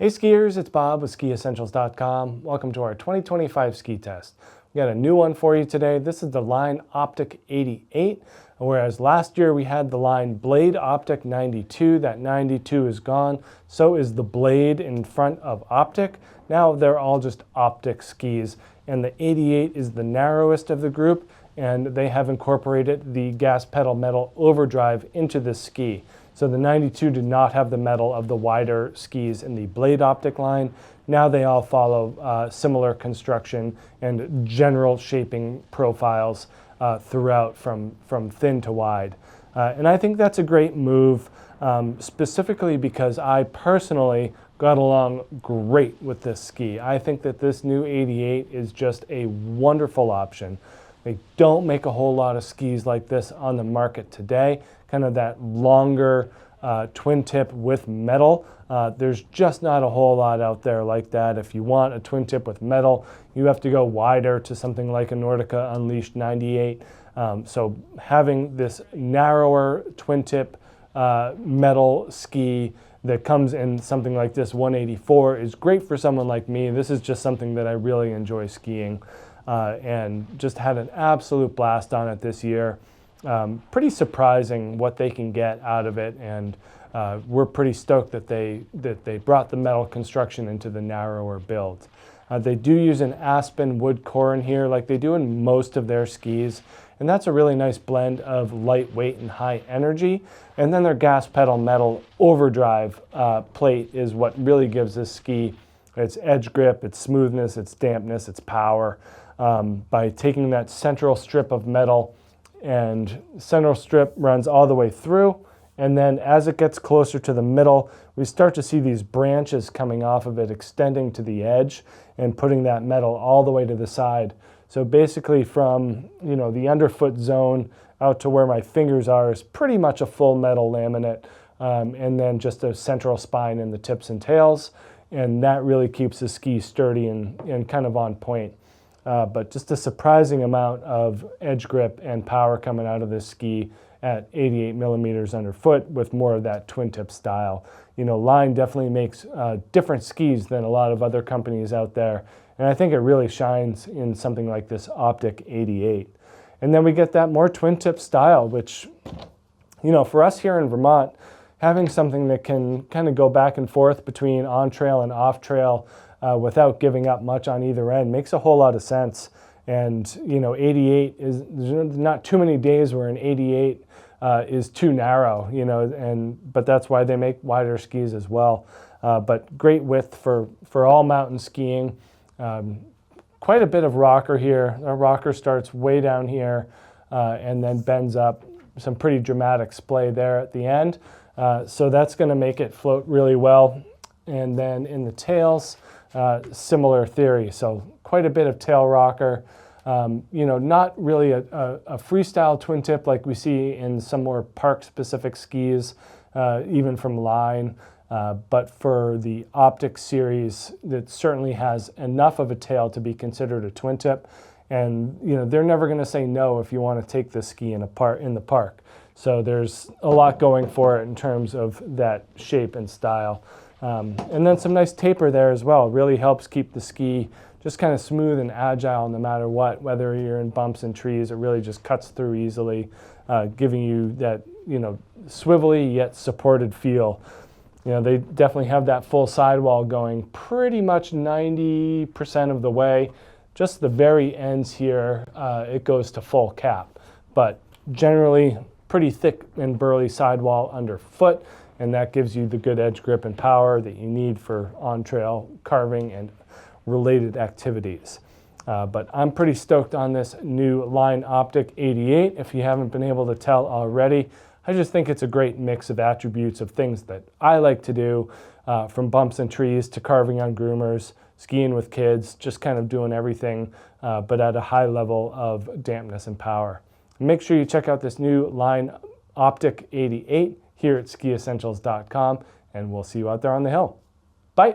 Hey skiers, it's Bob with SkiEssentials.com. Welcome to our 2025 ski test. We got a new one for you today. This is the Line Optic 88, whereas last year we had the Line Blade Optic 92. That 92 is gone. So is the Blade in front of Optic. Now they're all just Optic skis, and the 88 is the narrowest of the group, and they have incorporated the gas pedal metal overdrive into this ski. So the 92 did not have the metal of the wider skis in the Blade Optic line. Now they all follow similar construction and general shaping profiles throughout from thin to wide. And I think that's a great move, specifically because I personally got along great with this ski. I think that this new 88 is just a wonderful option. They don't make a whole lot of skis like this on the market today, kind of that longer twin tip with metal. There's just not a whole lot out there like that. If you want a twin tip with metal, you have to go wider to something like a Nordica Unleashed 98. So having this narrower twin tip metal ski that comes in something like this 184 is great for someone like me. This is just something that I really enjoy skiing. And just had an absolute blast on it this year. Pretty surprising what they can get out of it, and we're pretty stoked that they brought the metal construction into the narrower build. They do use an aspen wood core in here like they do in most of their skis, and that's a really nice blend of lightweight and high energy. And then their gas pedal metal overdrive plate is what really gives this ski its edge grip, its smoothness, its dampness, its power. By taking that central strip of metal, and central strip runs all the way through, and then as it gets closer to the middle, we start to see these branches coming off of it extending to the edge and putting that metal all the way to the side. So basically from the underfoot zone out to where my fingers are is pretty much a full metal laminate, and then just a central spine in the tips and tails, and that really keeps the ski sturdy and kind of on point. But just a surprising amount of edge grip and power coming out of this ski at 88 millimeters underfoot with more of that twin tip style. Line definitely makes different skis than a lot of other companies out there. And I think it really shines in something like this Optic 88. And then we get that more twin tip style, which, for us here in Vermont, having something that can kind of go back and forth between on trail and off trail without giving up much on either end makes a whole lot of sense. And 88 is, there's not too many days where an 88 is too narrow, but that's why they make wider skis as well. But great width for all mountain skiing. Quite a bit of rocker here. Our rocker starts way down here and then bends up. Some pretty dramatic splay there at the end. So that's going to make it float really well. And then in the tails, similar theory. So quite a bit of tail rocker. Not really a freestyle twin tip like we see in some more park-specific skis, even from Line. But for the Optic series, that certainly has enough of a tail to be considered a twin tip. And they're never going to say no if you want to take this ski in the park. So there's a lot going for it in terms of that shape and style. And then some nice taper there as well. Really helps keep the ski just kind of smooth and agile no matter what, whether you're in bumps and trees. It really just cuts through easily, giving you that swivelly yet supported feel. They definitely have that full sidewall going pretty much 90% of the way. Just the very ends here, it goes to full cap. But generally, pretty thick and burly sidewall underfoot, and that gives you the good edge grip and power that you need for on-trail carving and related activities. But I'm pretty stoked on this new Line Optic 88. If you haven't been able to tell already, I just think it's a great mix of attributes of things that I like to do, from bumps and trees to carving on groomers, skiing with kids, just kind of doing everything, but at a high level of dampness and power. Make sure you check out this new Line Optic 88 here at SkiEssentials.com, and we'll see you out there on the hill. Bye.